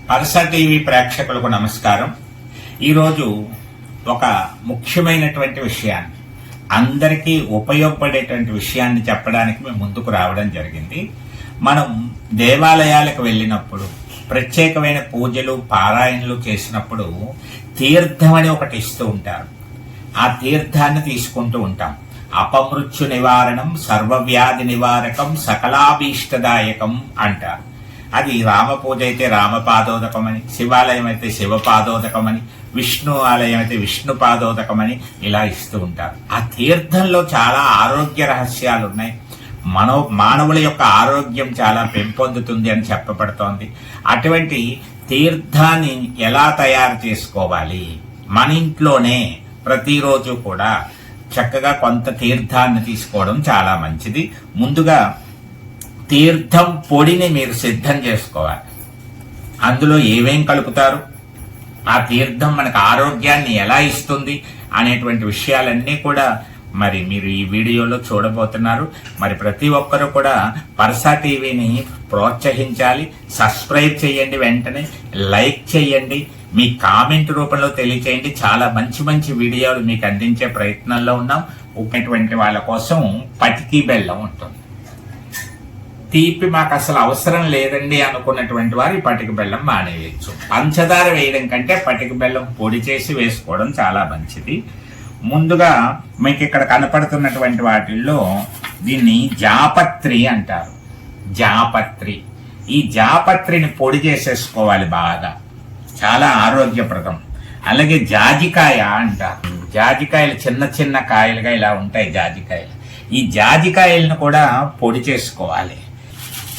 Parasa TV ప్రేక్షకులకు నమస్కారం. ఈరోజు ఒక ముఖ్యమైనటువంటి విషయాన్ని, అందరికీ ఉపయోగపడేటువంటి విషయాన్ని చెప్పడానికి మేము ముందుకు రావడం జరిగింది. మనం దేవాలయాలకు వెళ్ళినప్పుడు, ప్రత్యేకమైన పూజలు పారాయణలు చేసినప్పుడు తీర్థం అని ఒకటి ఇస్తూ ఉంటారు. ఆ తీర్థాన్ని తీసుకుంటూ ఉంటాం. అపమృత్యు నివారణం, సర్వవ్యాధి నివారకం, సకలాభీష్టదాయకం అంటారు. అది రామ పూజ అయితే రామపాదోదకమని, శివాలయం అయితే శివపాదోదకమని, విష్ణు ఆలయం అయితే విష్ణు పాదోదకమని ఇలా ఇస్తూ ఉంటారు. ఆ తీర్థంలో చాలా ఆరోగ్య రహస్యాలు ఉన్నాయి. మానవుల యొక్క ఆరోగ్యం చాలా పెంపొందుతుంది అని చెప్పబడుతోంది. అటువంటి తీర్థాన్ని ఎలా తయారు చేసుకోవాలి? మన ఇంట్లోనే ప్రతిరోజు కూడా చక్కగా కొంత తీర్థాన్ని తీసుకోవడం చాలా మంచిది. ముందుగా తీర్థం పొడిని మీరు సిద్ధం చేసుకోవాలి. అందులో ఏమేం కలుపుతారు, ఆ తీర్థం మనకు ఆరోగ్యాన్ని ఎలా ఇస్తుంది అనేటువంటి విషయాలన్నీ కూడా మరి మీరు ఈ వీడియోలో చూడబోతున్నారు. మరి ప్రతి ఒక్కరూ కూడా పరస టీవీని ప్రోత్సహించాలి. సబ్స్క్రైబ్ చేయండి, వెంటనే లైక్ చేయండి, మీ కామెంట్ రూపంలో తెలియచేయండి. చాలా మంచి మంచి వీడియోలు మీకు అందించే ప్రయత్నంలో ఉన్నాం. ఉన్నటువంటి వాళ్ళ కోసం పటికి బెల్లం ఉంటుంది. తీపి మాకు అసలు అవసరం లేదండి అనుకున్నటువంటి వారు ఈ పటిక బెల్లం మానేయచ్చు. పంచదార వేయడం కంటే పటిక బెల్లం పొడి చేసి వేసుకోవడం చాలా మంచిది. ముందుగా మీకు ఇక్కడ కనపడుతున్నటువంటి వాటిల్లో దీన్ని జాపత్రి అంటారు. జాపత్రి, ఈ జాపత్రిని పొడి చేసేసుకోవాలి బాగా, చాలా ఆరోగ్యప్రదం. అలాగే జాజికాయ అంటారు. జాజికాయలు చిన్న చిన్న కాయలుగా ఇలా ఉంటాయి జాజికాయలు. ఈ జాజికాయలను కూడా పొడి చేసుకోవాలి.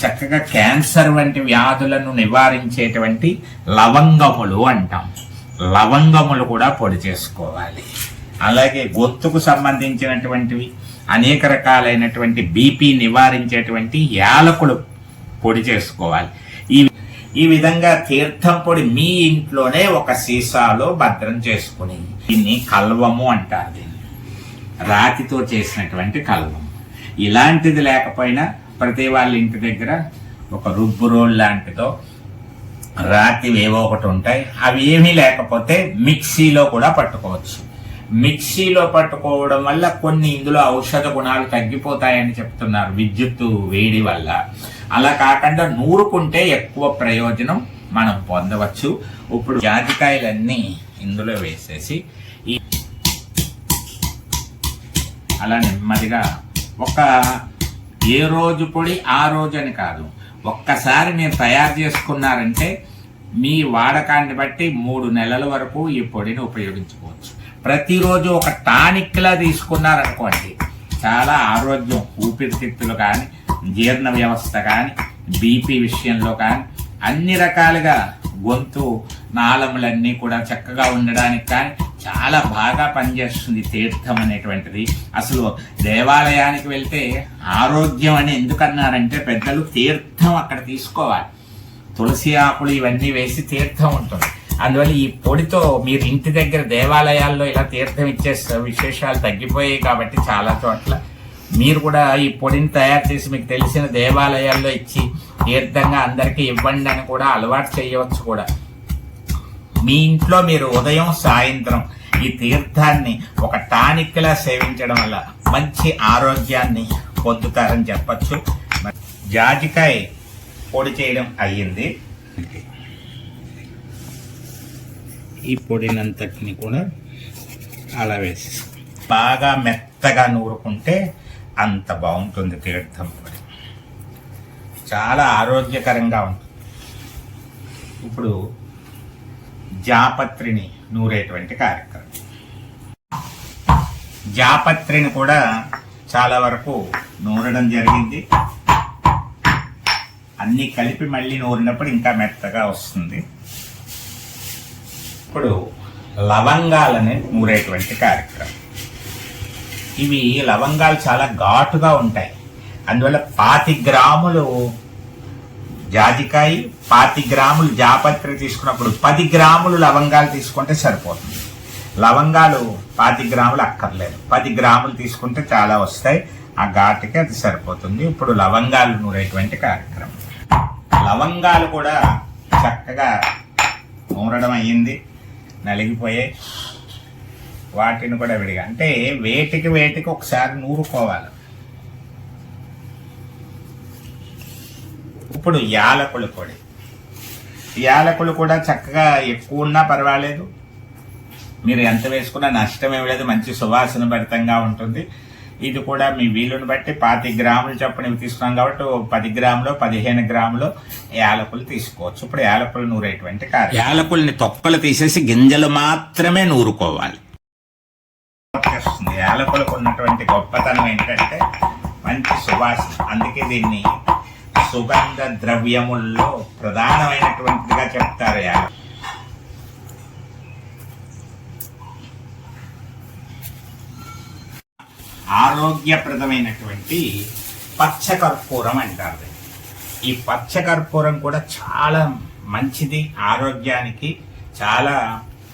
చక్కగా క్యాన్సర్ వంటి వ్యాధులను నివారించేటువంటి లవంగములు అంటాం. లవంగములు కూడా పొడి చేసుకోవాలి. అలాగే గొంతుకు సంబంధించినటువంటివి అనేక రకాలైనటువంటి బీపీ నివారించేటువంటి యాలకులు పొడి చేసుకోవాలి. ఈ విధంగా తీర్థం పొడి మీ ఇంట్లోనే ఒక సీసాలో భద్రం చేసుకుని, దీన్ని కల్వము అంటారు. దీన్ని రాతితో చేసినటువంటి కల్వము. ఇలాంటిది లేకపోయినా ప్రతి వాళ్ళ ఇంటి దగ్గర ఒక రుబ్బు రోల్ లాంటిదో రాతివి ఏవో ఒకటి ఉంటాయి. అవి ఏమీ లేకపోతే మిక్సీలో కూడా పట్టుకోవచ్చు. మిక్సీలో పట్టుకోవడం వల్ల కొన్ని ఇందులో ఔషధ గుణాలు తగ్గిపోతాయని చెప్తున్నారు విద్యుత్తు వేడి వల్ల. అలా కాకుండా నూరుకుంటే ఎక్కువ ప్రయోజనం మనం పొందవచ్చు. ఇప్పుడు జాజికాయలన్నీ ఇందులో వేసేసి అలా నెమ్మదిగా ఏ రోజు పొడి ఆ రోజు అని కాదు, ఒక్కసారి మీరు తయారు చేసుకున్నారంటే మీ వాడకాన్ని బట్టి 3 నెలల వరకు ఈ పొడిని ఉపయోగించుకోవచ్చు. ప్రతిరోజు ఒక టానిక్లా తీసుకున్నారనుకోండి, చాలా ఆరోగ్యం, ఊపిరితిత్తులు కానీ, జీర్ణ వ్యవస్థ కానీ, బీపీ విషయంలో కానీ, అన్ని రకాలుగా గొంతు నాళములన్నీ కూడా చక్కగా ఉండడానికి కానీ చాలా బాగా పనిచేస్తుంది తీర్థం అనేటువంటిది. అసలు దేవాలయానికి వెళ్తే ఆరోగ్యం అని ఎందుకన్నారంటే పెద్దలు, తీర్థం అక్కడ తీసుకోవాలి. తులసి ఆకులు ఇవన్నీ వేసి తీర్థం ఉంటుంది. అందువల్ల ఈ పొడితో మీరు ఇంటి దగ్గర దేవాలయాల్లో ఇలా తీర్థం ఇచ్చే విశేషాలు తగ్గిపోయాయి. కాబట్టి చాలా చోట్ల మీరు కూడా ఈ పొడిని తయారు చేసి మీకు తెలిసిన దేవాలయాల్లో ఇచ్చి తీర్థంగా అందరికీ ఇవ్వండి అని కూడా అలవాటు చేయవచ్చు. కూడా మీ ఇంట్లో మీరు ఉదయం సాయంత్రం ఈ తీర్థాన్ని ఒక టానిక్లా సేవించడం వల్ల మంచి ఆరోగ్యాన్ని పొందుతారని చెప్పచ్చు. జాజికాయ పొడి చేయడం అయ్యింది. ఈ పొడినంతటిని కూడా అలా వేసి బాగా మెత్తగా నూరుకుంటే అంత బాగుంటుంది. తీర్థం పొడి చాలా ఆరోగ్యకరంగా ఉంటుంది. ఇప్పుడు జాపత్రిని నూరేటువంటి కార్యక్రమం. జాపత్రిని కూడా చాలా వరకు నూరడం జరిగింది. అన్నీ కలిపి మళ్ళీ నూరినప్పుడు ఇంకా మెత్తగా వస్తుంది. ఇప్పుడు లవంగాలని నూరేటువంటి కార్యక్రమం. ఇవి లవంగాలు చాలా ఘాటుగా ఉంటాయి. అందువల్ల 25 గ్రాములు జాజికాయ, 25 గ్రాములు జాపత్రి తీసుకున్నప్పుడు 10 గ్రాములు లవంగాలు తీసుకుంటే సరిపోతుంది. లవంగాలు 25 గ్రాములు అక్కర్లేదు, 10 గ్రాములు తీసుకుంటే చాలా వస్తాయి. ఆ ఘాటుకి అది సరిపోతుంది. ఇప్పుడు లవంగాలు నూరేటువంటి కార్యక్రమం. లవంగాలు కూడా చక్కగా నూరడం అయ్యింది, నలిగిపోయాయి. వాటిని కూడా విడిగా అంటే వేటికి ఒకసారి నూరుకోవాలి. ఇప్పుడు యాలకుల పొడి. యాలకులు కూడా చక్కగా ఎక్కువ ఉన్నా పర్వాలేదు, మీరు ఎంత వేసుకున్నా నష్టమేమి లేదు, మంచి సువాసన భరితంగా ఉంటుంది. ఇది కూడా మీ వీలుని బట్టి 25 గ్రాములు చొప్పున ఇవి తీసుకున్నాం కాబట్టి 10 గ్రాములు 15 గ్రాములు యాలకులు తీసుకోవచ్చు. ఇప్పుడు యాలకులు నూరేటువంటి కాదు, యాలకుల్ని తొక్కలు తీసేసి గింజలు మాత్రమే నూరుకోవాలి. యాలకులకు ఉన్నటువంటి గొప్పతనం ఏంటంటే మంచి సువాసన, అందుకే దీన్ని సుగంధ ద్రవ్యముల్లో ప్రధానమైనటువంటిదిగా చెప్తారు. ఆరోగ్యప్రదమైనటువంటి పచ్చకర్పూరం అంటారు. ఈ పచ్చకర్పూరం కూడా చాలా మంచిది, ఆరోగ్యానికి చాలా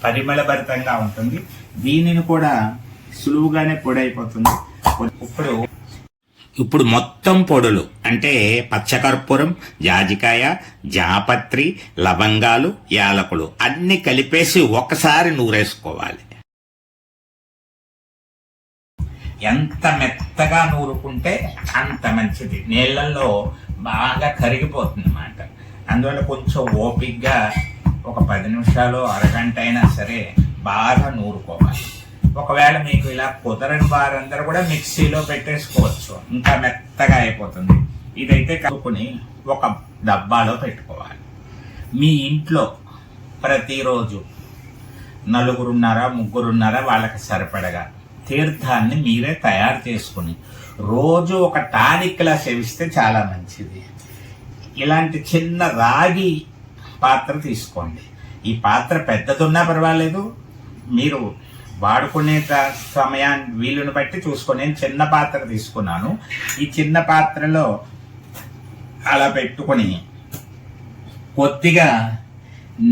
పరిమళభరితంగా ఉంటుంది. దీనిని కూడా సులువుగానే పొడి అయిపోతుంది. ఇప్పుడు మొత్తం పొడులు అంటే పచ్చకర్పూరం, జాజికాయ, జాపత్రి, లవంగాలు, యాలకులు అన్ని కలిపేసి ఒకసారి నూరేసుకోవాలి. ఎంత మెత్తగా నూరుకుంటే అంత మంచిది. నీళ్ళల్లో బాగా కరిగిపోతుంది అన్నమాట. అందువల్ల కొంచెం ఓపికగా ఒక 10 నిమిషాలు అరగంట అయినా సరే బాగా నూరుకోవాలి. ఒకవేళ మీకు ఇలా కుదరని వారందరూ కూడా మిక్సీలో పెట్టేసుకోవచ్చు, ఇంకా మెత్తగా అయిపోతుంది. ఇదైతే కలుపుకొని ఒక డబ్బాలో పెట్టుకోవాలి. మీ ఇంట్లో ప్రతిరోజు 4 ముగ్గురున్నారా వాళ్ళకి సరిపడగా తీర్థాన్ని మీరే తయారు చేసుకుని రోజు ఒక టానిక్లా సేవిస్తే చాలా మంచిది. ఇలాంటి చిన్న రాగి పాత్ర తీసుకోండి. ఈ పాత్ర పెద్దదున్నా పర్వాలేదు, మీరు వాడుకునే సమయాన్ని వీలుని బట్టి చూసుకొని. నేను చిన్న పాత్ర తీసుకున్నాను. ఈ చిన్న పాత్రలో అలా పెట్టుకొని కొద్దిగా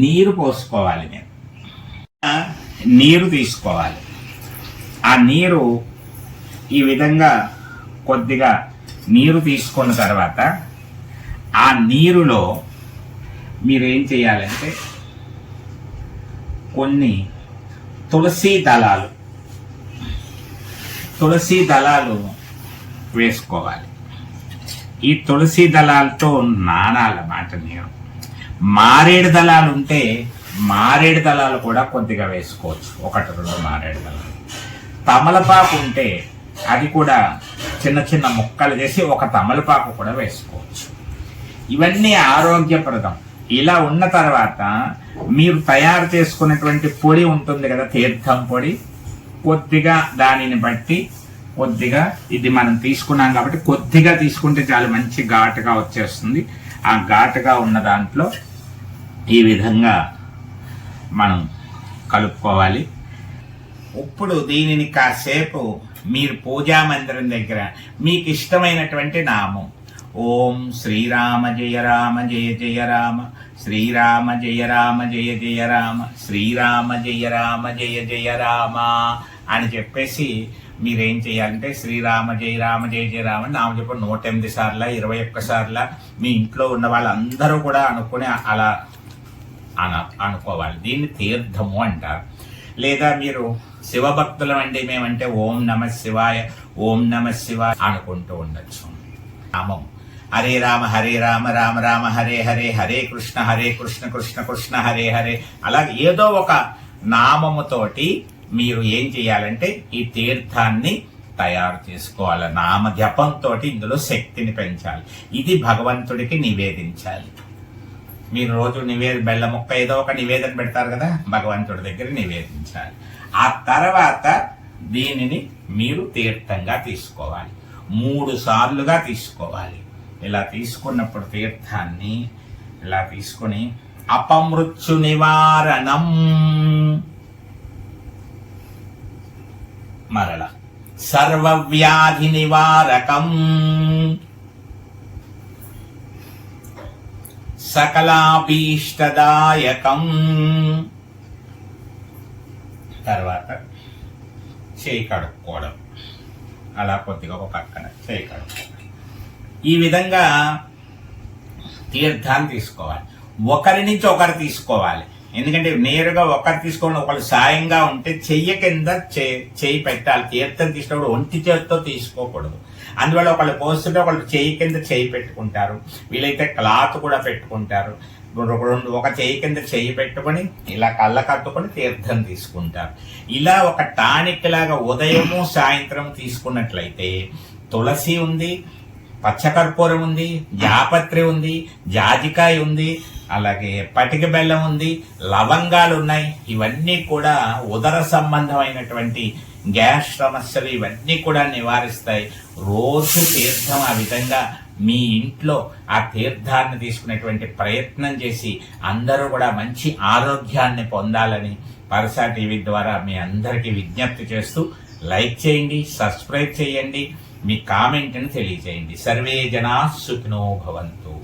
నీరు పోసుకోవాలి. నేను నీరు తీసుకోవాలి. ఆ నీరు ఈ విధంగా కొద్దిగా నీరు తీసుకున్న తర్వాత ఆ నీరులో మీరు ఏం చేయాలంటే కొన్ని తులసి దళాలు వేసుకోవాలి. ఈ తులసి దళాలతో నానాలన్నమాట నీరు. మారేడు దళాలు ఉంటే మారేడు దళాలు కూడా కొద్దిగా వేసుకోవచ్చు, 1-2 మారేడు దళాలు. తమలపాకు ఉంటే అది కూడా చిన్న చిన్న ముక్కలు చేసి ఒక తమలపాకు కూడా వేసుకోవచ్చు. ఇవన్నీ ఆరోగ్యప్రదం. ఇలా ఉన్న తర్వాత మీరు తయారు చేసుకున్నటువంటి పొడి ఉంటుంది కదా, తీర్థం పొడి, కొద్దిగా దానిని బట్టి కొద్దిగా, ఇది మనం తీసుకున్నాం కాబట్టి కొద్దిగా తీసుకుంటే చాలా మంచి ఘాటుగా వచ్చేస్తుంది. ఆ ఘాటుగా ఉన్న దాంట్లో ఈ విధంగా మనం కలుపుకోవాలి. ఇప్పుడు దీనిని కాసేపు మీరు పూజా మందిరం దగ్గర మీకు ఇష్టమైనటువంటి నామం, ఓం శ్రీరామ జయ రామ జయ జయ రామ, శ్రీరామ జయ రామ జయ జయ రామ, శ్రీరామ జయ రామ జయ జయ రామ అని చెప్పేసి మీరేం చేయాలంటే శ్రీరామ జయ రామ జయ జయ రామ నామజపం 108 సార్లు 21 సార్లు మీ ఇంట్లో ఉన్న వాళ్ళందరూ కూడా అనుకుని అలా అనుకోవాలి. దీన్ని తీర్థము అంటారు. లేదా మీరు శివభక్తులం అండి మేమంటే ఓం నమ శివాయ ఓం నమ శివాయ అనుకుంటూ ఉండొచ్చు. నామం హరే రామ రామ రామ హరే హరే, హరే కృష్ణ కృష్ణ కృష్ణ హరే హరే, అలాగే ఏదో ఒక నామముతోటి మీరు ఏం చేయాలంటే ఈ తీర్థాన్ని తయారు చేసుకోవాలి. నామ జపంతో ఇందులో శక్తిని పెంచాలి. ఇది భగవంతుడికి నివేదించాలి. మీరు రోజు బెల్ల ముక్క ఏదో ఒక నివేదన పెడతారు కదా, భగవంతుడి దగ్గర నివేదించాలి. ఆ తర్వాత దీనిని మీరు తీర్థంగా తీసుకోవాలి. 3 సార్లుగా తీసుకోవాలి. ఇలా తీసుకున్నప్పుడు తీర్థాన్ని ఇలా తీసుకుని అపమృత్యు నివారణం, మరల సర్వవ్యాధి నివారకం, సకలాభీష్టదాయకం, తర్వాత చేయి కడుక్కోవడం, అలా కొద్దిగా ఒక పక్కన చేయి కడుక్కోవడం. ఈ విధంగా తీర్థాన్ని తీసుకోవాలి. ఒకరి నుంచి ఒకరు తీసుకోవాలి. ఎందుకంటే నేరుగా ఒకరు తీసుకోవడం ఒకళ్ళు సాయంగా ఉంటే చెయ్యి కింద చెయ్యి పెట్టాలి. తీర్థం తీసినప్పుడు ఒంటి చేతితో తీసుకోకూడదు. అందువల్ల ఒకళ్ళు పోస్తుంటే ఒకళ్ళు చెయ్యి కింద చెయ్యి పెట్టుకుంటారు, వీలైతే క్లాత్ కూడా పెట్టుకుంటారు. ఒక చెయ్యి కింద చెయ్యి పెట్టుకొని ఇలా కళ్ళ కట్టుకొని తీర్థం తీసుకుంటారు. ఇలా ఒక టానిక్ లాగా ఉదయము సాయంత్రం తీసుకున్నట్లయితే తులసి ఉంది, పచ్చకర్పూరం ఉంది, జాపత్రి ఉంది, జాజికాయ ఉంది, అలాగే పటిక బెల్లం ఉంది, లవంగాలు ఉన్నాయి. ఇవన్నీ కూడా ఉదర సంబంధమైనటువంటి గ్యాస్ సమస్యలు ఇవన్నీ కూడా నివారిస్తాయి. రోజు తీర్థం ఆ విధంగా మీ ఇంట్లో ఆ తీర్థాన్ని తీసుకునేటువంటి ప్రయత్నం చేసి అందరూ కూడా మంచి ఆరోగ్యాన్ని పొందాలని పరసా టీవీ ద్వారా మీ అందరికీ విజ్ఞప్తి చేస్తూ లైక్ చేయండి, సబ్స్క్రైబ్ చేయండి, మీ కామెంట్ని తెలియజేయండి. సర్వే జనా సుఖినో భవంతు.